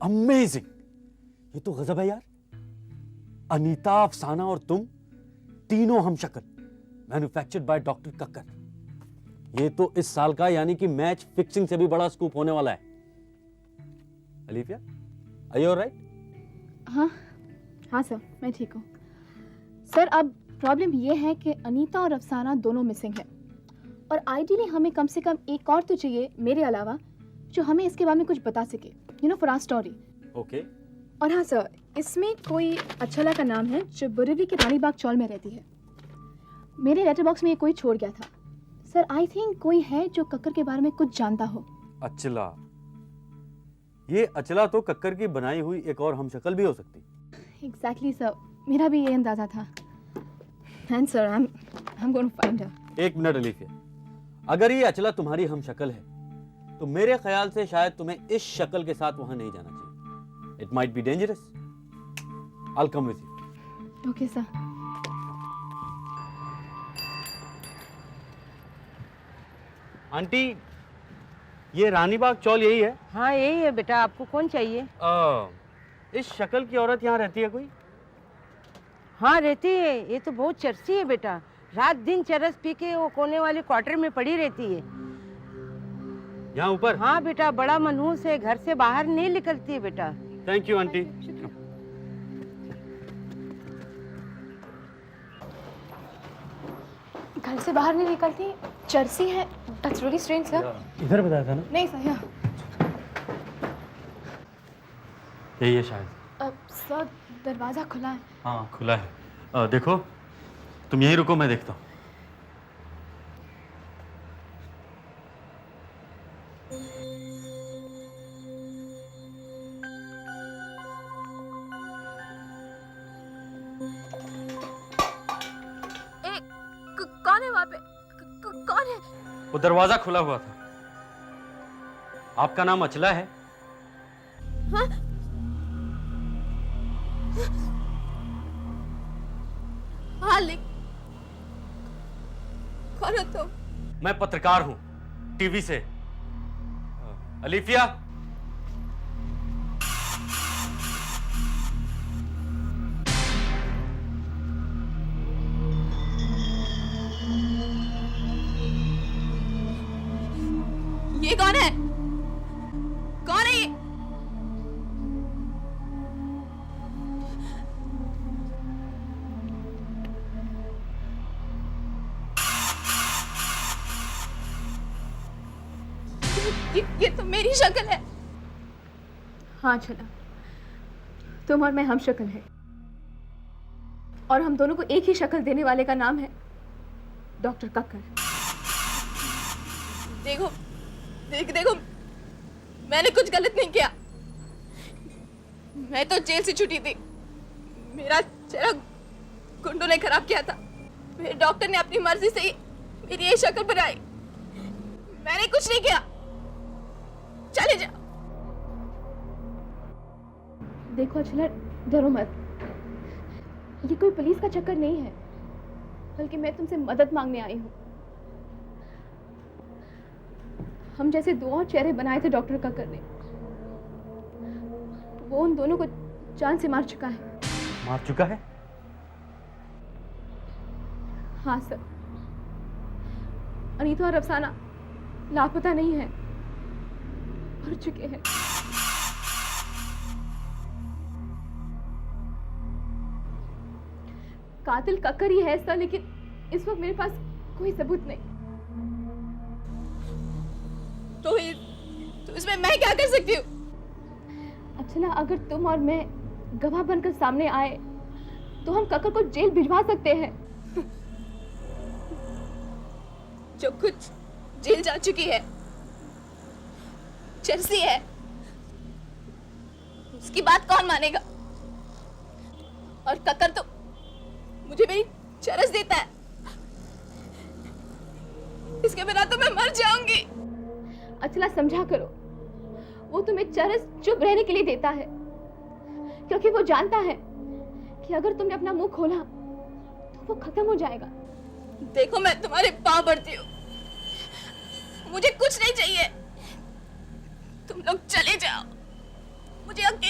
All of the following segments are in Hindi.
अमेजिंग, ये तो गजब है यार। अनीता, अफसाना और तुम तीनों हम शक्ल, मैन्युफैक्चर्ड बाय डॉक्टर कक्कर। ये तो इस साल का यानी कि मैच फिक्सिंग से भी बड़ा स्कूप होने वाला है। Alifiya, are you alright? हाँ सर, मैं ठीक हूँ। सर अब प्रॉब्लम ये है कि अनीता और अफसाना दोनों मिसिंग हैं और आइडियली हमें कम से कम एक और तो चाहिए मेरे अलावा जो हमें इसके बारे में कुछ बता सके, you know, for our story. Okay. और हाँ सर, इसमें कोई अच्छला का नाम है जो बोरिवली के रानीबाग चौल में रहती है। मेरे लेटर बॉक्स में ये कोई छोड़ गया था। सर आई थिंक कोई है जो कक्कर के बारे में कुछ जानता हो। अचला, ये अचला तो कक्कर की बनाई हुई एक और हमशक्ल भी हो सकती। एग्जैक्टली सर, मेरा भी ये अंदाजा था। And sir I am going to find her. एक मिनट अलीफिया, अगर ये अचला तुम्हारी हमशक्ल है तो मेरे ख्याल से शायद तुम्हें इस शक्ल के साथ वहां नहीं जाना चाहिए। It might be dangerous. I will come with you. Okay sir. Aunty, ये रानीबाग चौल यही है? हाँ यही है बेटा, आपको कौन चाहिए? इस शक्ल की औरत यहाँ रहती है कोई? हाँ रहती है, ये तो बहुत चर्ची है बेटा। रात दिन चरस पी के वो कोने वाले क्वार्टर में पड़ी रहती है। यहाँ ऊपर? हाँ बेटा, बड़ा मनहूस है, घर से बाहर नहीं निकलती है बेटा। Thank you aunty. घर से बाहर नहीं निकलती, चर्सी है। That's really strange sir. इधर बताया था ना? नहीं सर, यहाँ। यही है शायद। सर दरवाजा खुला है। हाँ खुला है। देखो, तुम यहीं रुको, मैं देखता हूँ। कौन है वहाँ पे? कौन है? वो दरवाजा खुला हुआ था। आपका नाम अचला है? हाँ? हाँ, कौन हो तुम? मैं पत्रकार हूँ, टीवी से। अलीफिया, ये कौन है? कौन है ये? ये तो मेरी शक्ल है। हाँ चला, तुम और मैं हम शक्ल है और हम दोनों को एक ही शक्ल देने वाले का नाम है डॉक्टर कक्कर। देखो देखो, मैंने कुछ गलत नहीं किया। मैं तो जेल से छुटी थी। मेरा चेहरा गुंडों ने खराब किया था। मेरे डॉक्टर ने अपनी मर्जी से ही मेरी ये शक्ल बनाई। मैंने कुछ नहीं किया। चले जाओ। देखो अचला, डरो मत। ये कोई पुलिस का चक्कर नहीं है, बल्कि मैं तुमसे मदद मांगने आई हूँ। हम जैसे दो और चेहरे बनाए थे डॉक्टर कक्कर ने, वो उन दोनों को जान से मार चुका है। मार चुका है? हाँ सर, अनीता और अफसाना लापता नहीं है, मर चुके हैं। कातिल कक्कर ही है सर, लेकिन इस वक्त मेरे पास कोई सबूत नहीं। तो इसमें मैं क्या कर सकती हूँ? अच्छा ना, अगर तुम और मैं गवाह बनकर सामने आए तो हम कक्कर को जेल भिजवा सकते हैं। जो कुछ जेल जा चुकी है, चर्सी है, उसकी बात कौन मानेगा? और कक्कर तो मुझे मेरी चरस देता है। इसके बिना तो मैं मर जाऊंगी। अचला समझा करो, वो तुम्हें चरस चुप रहने के लिए देता है, क्योंकि वो जानता है कि अगर तुमने अपना मुंह खोला तो वो खत्म हो जाएगा। देखो, मैं तुम्हारे पांव पड़ती हूँ, मुझे कुछ नहीं चाहिए। तुम लोग चले जाओ, मुझे अब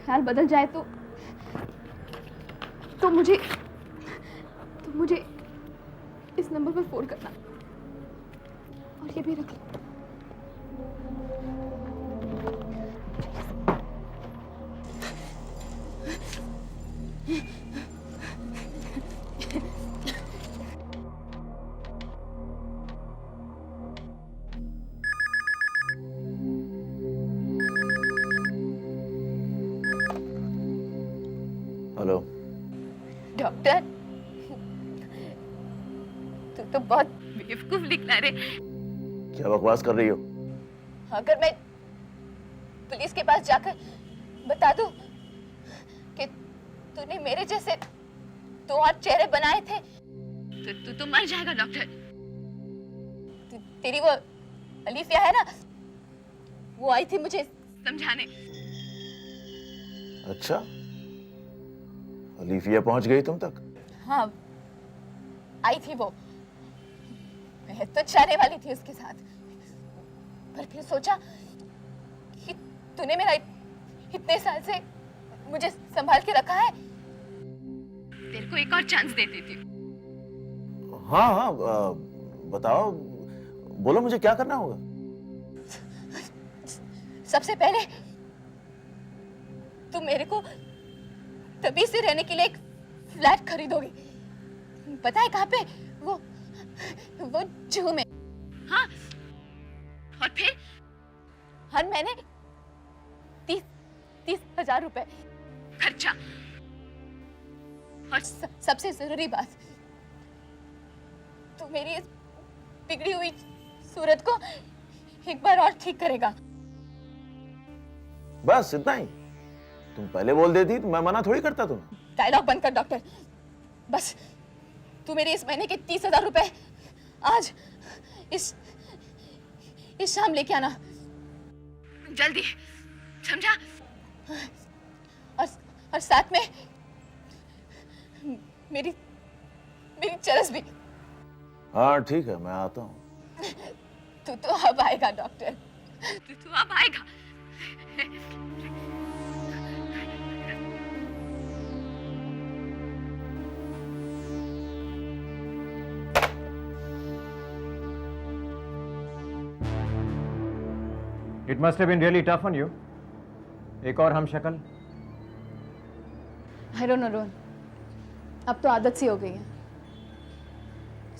ख्याल बदल जाए तो मुझे इस नंबर पर फोन करना, और ये भी रख लो। हेलो। डॉक्टर, तू तो बहुत बेवकूफ निकला रे। क्या बकवास कर रही हो? अगर मैं पुलिस के पास जाकर बता दूं कि तूने मेरे जैसे 2 और चेहरे बनाए थे तो तू मर जाएगा डॉक्टर। तेरी वो अलीफिया है ना, वो आई थी मुझे समझाने। अच्छा, अलीफिया पहुंच गई तुम तक? हाँ, आई थी वो। मैं तो जाने वाली थी उसके साथ, पर फिर सोचा कि तूने मेरा इतने साल से मुझे संभाल के रखा है, तेरे को एक और चांस दे देती हूँ। हाँ हाँ, बताओ, बोलो मुझे क्या करना होगा? सबसे पहले तुम मेरे को तभी से रहने के लिए एक फ्लैट खरीदोगे। पता है कहाँ पे? वो जूहू में। हाँ, और फिर हर महीने 30,000 रुपए खर्चा। और सबसे जरूरी बात, तू मेरी इस बिगड़ी हुई सूरत को एक बार और ठीक करेगा। बस इतना ही? तुम पहले बोल देती तो मैं मना थोड़ी करता तुम्हें। डायलॉग बंद कर डॉक्टर। बस तू मेरे इस महीने के 30,000 रुपए आज इस शाम लेके आना, जल्दी, समझा? और साथ में मेरी चरस भी। हाँ ठीक है, मैं आता हूँ। तू तो अब आएगा डॉक्टर, तू तो अब आएगा। It must have been really tough on you. एक और हम शक्ल। I don't know, रोहन, अब तो आदत सी हो गई है।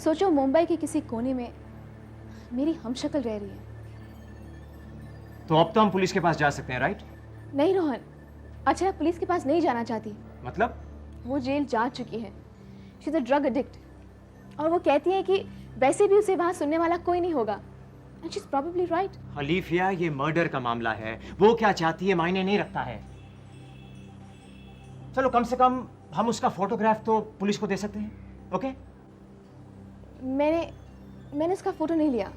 सोचो, मुंबई के किसी कोने में मेरी हमशक्ल रह रही है। तो अब तो हम पुलिस के पास जा सकते हैं, राइट? नहीं रोहन, अच्छा पुलिस के पास नहीं जाना चाहती। मतलब? वो जेल जा चुकी है। She is a drug addict, और वो कहती है कि वैसे भी उसे वहां सुनने वाला कोई नहीं होगा। And she is probably right. Alifiya, ये मर्डर का मामला है, वो क्या चाहती है मायने नहीं रखता है। चलो, कम से कम हम उसका फोटोग्राफ तो पुलिस को दे सकते हैं, ओके? मैंने उसका फोटो नहीं लिया।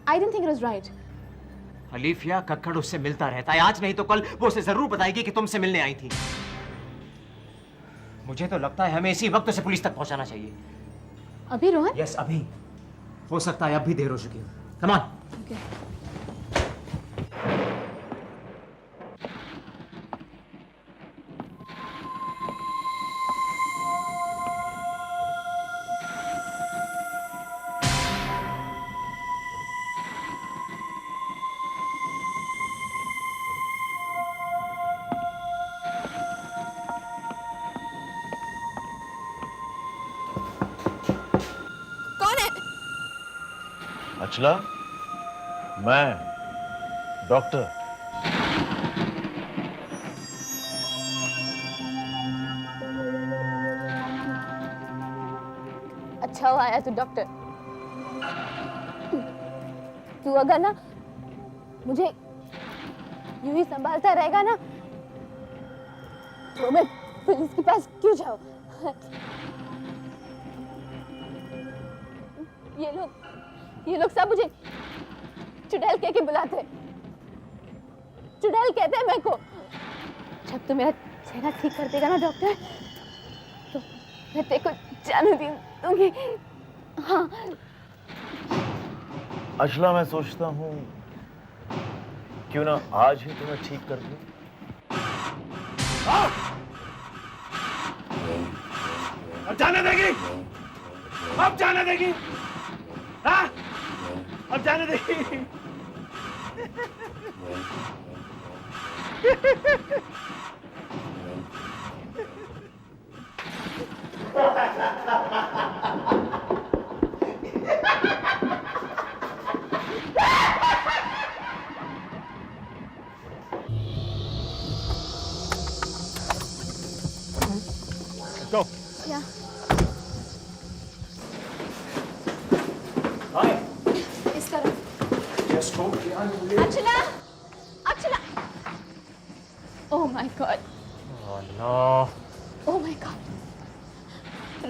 I didn't think it was right. Alifiya, Kakkar उससे मिलता रहता है, आज नहीं तो कल वो उसे जरूर बताएगी कि तुमसे मिलने आई थी। मुझे तो लगता है हमें इसी वक्त उसे पुलिस तक पहुंचाना चाहिए। अभी रोहन? यस, अभी। हो सकता है अब भी देर हो चुकी हो। Come on. ओके। अचला, मैं डॉक्टर। अच्छा हुआ आया तू डॉक्टर। तू अगर ना मुझे यूं ही संभालता रहेगा ना, तो मैं पुलिस के पास क्यों जाऊं? ये लोग सब मुझे चुड़ैल कह के बुलाते। चुड़ैल कहते हैं मेरे को। जब तू मेरा चेहरा ठीक कर देगा ना डॉक्टर, तो मैं तेरे को जानू दूंगी। हाँ। अचला, मैं सोचता हूँ क्यों ना आज ही तुम्हें ठीक कर दूं। अब जाने देगी? अब जाने देगी? हाँ? अब जाने देगी? Go. Yeah. Hi. इस तरफ। Just go. Achala, Achala. Oh my God. Oh no. Oh my God.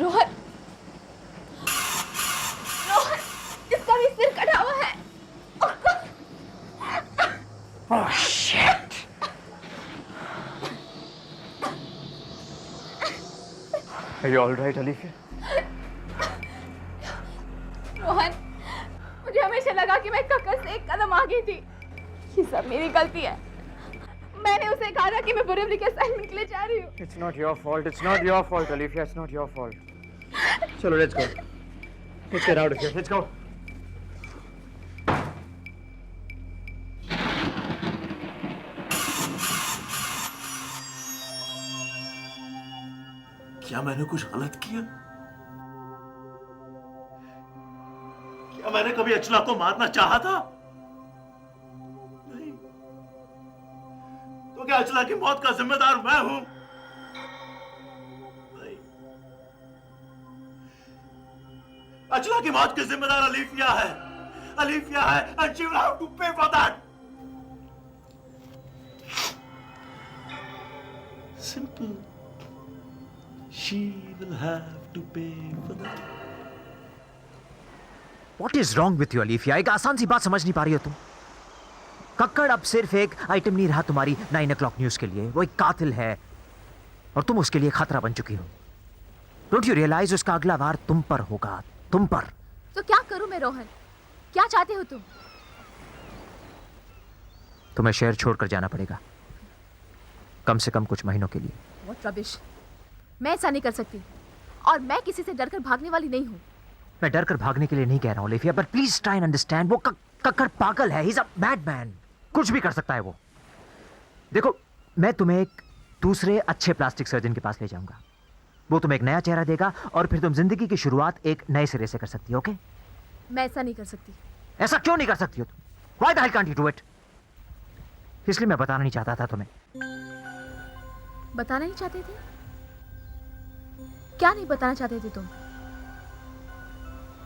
Rohan, Rohan, इसका भी सिर कटा हुआ है। Oh shit. Are you all right, Alifia? Rohan, मुझे हमेशा लगा कि मैं कक्कर से एक कदम आगे थी। ये सब मेरी गलती है। मैंने उसे कहा था कि मैं बोरेवली के असाइनमेंट के लिए जा रही हूँ। It's not your fault. It's not your fault, Alifia. It's not your fault. Chalo, let's go. Let's get out of here. Let's go. क्या मैंने कुछ गलत किया? क्या मैंने कभी अचला को मारना चाहा था? नहीं। तो क्या अचला की मौत का जिम्मेदार मैं हूं? नहीं। अचला की मौत की जिम्मेदार अलीफिया है। अलीफिया है, and she will have to pay for that. Simple. She will have to pay for that. What is wrong with you, Alifia? एक आसान सी बात समझ नहीं पा रही हो तुम? कक्कड़ अब सिर्फ एक आइटम नहीं रहा तुम्हारी 9 o'clock न्यूज के लिए। वो एक कातिल है और तुम उसके लिए खतरा बन चुकी हो। डोंट यू रियलाइज उसका अगला वार तुम पर होगा, तुम पर। तो क्या करूं मैं रोहन? क्या चाहते हो तुम? तुम्हें शहर छोड़कर जाना पड़ेगा, कम से कम कुछ महीनों के लिए। What rubbish! मैं ऐसा नहीं कर सकती और मैं किसी से डरकर भागने वाली नहीं हूँ। मैं डर कर भागने के लिए नहीं कह रहा हूं Alifiya, but please try and understand. वो कक्कड़ पागल है, ही इज अ मैडमैन। कुछ भी कर सकता है वो। देखो, मैं तुम्हें एक दूसरे अच्छे प्लास्टिक सर्जन के पास ले जाऊंगा। वो तुम्हें एक नया चेहरा देगा और फिर तुम जिंदगी की शुरुआत एक नए सिरे से कर सकती हो। ओके? मैं ऐसा नहीं कर सकती। ऐसा क्यों नहीं कर सकती हो तुम? Why the hell can't you do it? इसलिए मैं बताना नहीं चाहता था तुम्हें। बताना नहीं चाहते थे? क्या नहीं बताना चाहते थे तुम?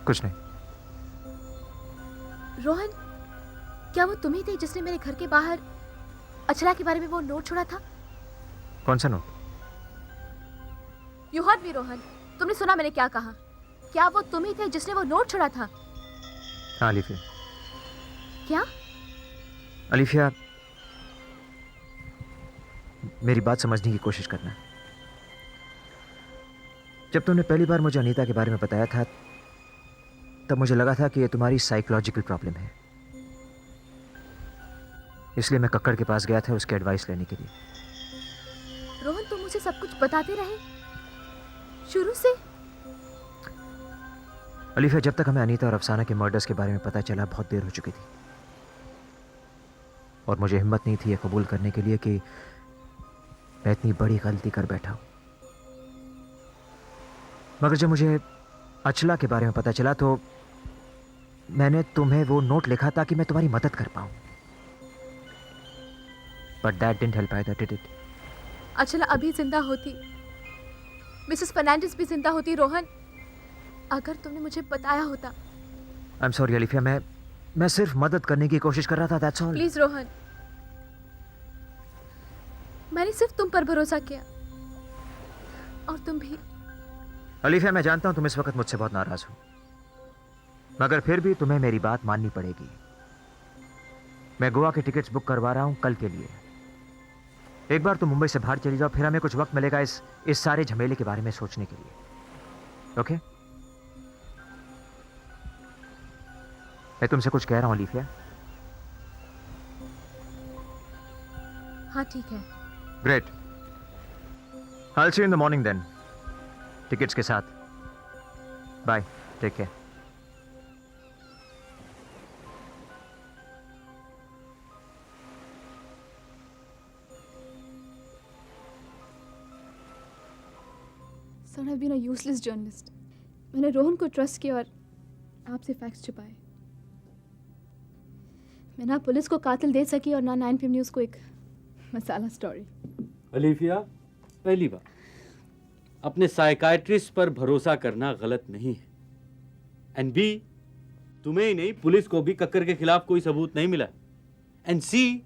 कुछ नहीं। रोहन, क्या वो तुम ही थे जिसने मेरे घर के बाहर अचला के बारे में वो नोट छोड़ा था? कौन सा note? You heard me Rohan, तुमने सुना मैंने क्या कहा? क्या वो तुम ही थे जिसने वो नोट छोड़ा था? हाँ अलीफिया। क्या? अलीफिया, मेरी बात समझने की कोशिश करना। जब तुमने पहली बार मुझे अनीता के बारे में बताया था, तब मुझे लगा था कि ये तुम्हारी साइकोलॉजिकल प्रॉब्लम है। इसलिए मैं कक्कड़ के पास गया था उसकी एडवाइस लेने के लिए। रोहन, तुम मुझे सब कुछ बताते रहे शुरू से? अलीफिया, जब तक हमें अनीता और अफसाना के मर्डर्स के बारे में पता चला, बहुत देर हो चुकी थी और मुझे हिम्मत नहीं थी ये कबूल करने के लिए कि मैं इतनी बड़ी गलती कर बैठा हूं। मगर जब मुझे अचला के बारे में पता चला तो मैंने तुम्हें वो नोट लिखा ताकि मैं तुम्हारी मदद कर पाऊं। But that didn't help either, did it? Achala अभी जिंदा होती, मिसेस फर्नांडिस भी जिंदा होती रोहन, अगर तुमने मुझे बताया होता। आई एम सॉरी अलीफिया, मैं सिर्फ मदद करने की कोशिश कर रहा था, दैट्स ऑल। प्लीज रोहन, मैंने सिर्फ तुम पर भरोसा किया और तुम भी। अलीफिया, मैं जानता हूं तुम इस वक्त मुझसे बहुत नाराज हो, मगर फिर भी तुम्हें मेरी बात माननी पड़ेगी। मैं गोवा के टिकट्स बुक करवा रहा हूं कल के लिए। एक बार तुम मुंबई से बाहर चली जाओ, फिर हमें कुछ वक्त मिलेगा इस सारे झमेले के बारे में सोचने के लिए। ओके? मैं तुमसे कुछ कह रहा हूं अलीफिया। हाँ ठीक है। Great. I'll see you in the morning then. Tickets के साथ. Bye. Take care. Sir, I've been a useless journalist. मैंने रोहन को ट्रस्ट किया और आपसे फैक्ट्स छुपाए. मैं ना पुलिस को कातिल दे सकी और ना 9 PM न्यूज़ को एक मसाला स्टोरी. अलीफिया, पहली बात, अपने साइकाइट्रिस्ट पर भरोसा करना गलत नहीं है. एंड बी, तुम्हें ही नहीं पुलिस को भी कक्कर के खिलाफ कोई सबूत नहीं मिला. And see,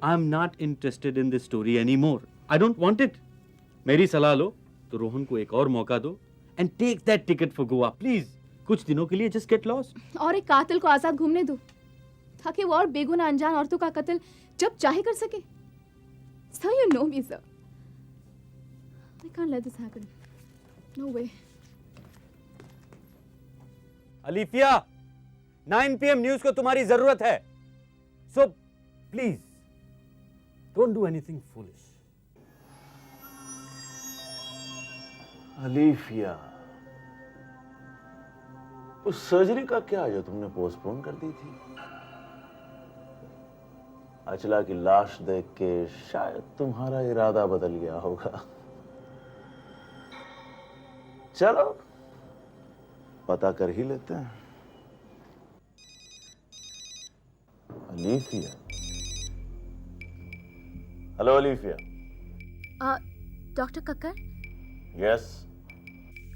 I am not interested in this story any more. I don't want it. मेरी सलाह लो तो रोहन को एक और मौका दो and take that ticket for Goa please. कुछ दिनों के लिए जस्ट गेट लॉस्ट. और एक कातिल को आज़ाद घूमने दो ताकि वो और बेगुनाह अनजान औरतों का कत्ल जब चाहे कर सके. Sir, you know me, sir. I can't let this happen. No way. Alifiya, 9 PM news को तुम्हारी जरूरत है. So please don't do anything foolish. Alifiya, उस सर्जरी का क्या जो तुमने पोस्टपोन कर दी थी? अचला की लाश देख के शायद तुम्हारा इरादा बदल गया होगा. चलो पता कर ही लेते हैं. Alifiya. Hello Alifiya. Doctor Kakkar. Yes.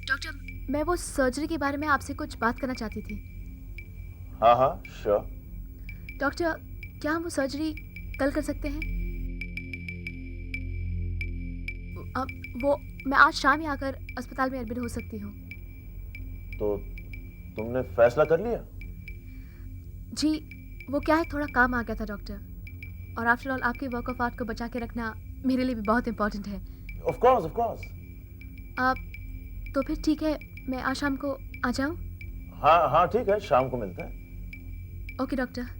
Doctor, मैं वो सर्जरी के बारे में आपसे कुछ बात करना चाहती थी. हाँ हाँ श्योर. डॉक्टर, क्या हम वो सर्जरी कल कर सकते हैं? वो मैं आज शाम ही आकर अस्पताल में एडमिट हो सकती हूँ. तो तुमने फैसला कर लिया? जी, वो क्या है, थोड़ा काम आ गया था डॉक्टर. और आफ्टर ऑल आपके वर्क ऑफ आर्ट को बचा के रखना मेरे लिए भी बहुत इम्पोर्टेंट है. Of course of course. तो फिर ठीक है, मैं आज शाम को आ जाऊँ? हाँ हाँ ठीक है, शाम को मिलते हैं. Okay doctor.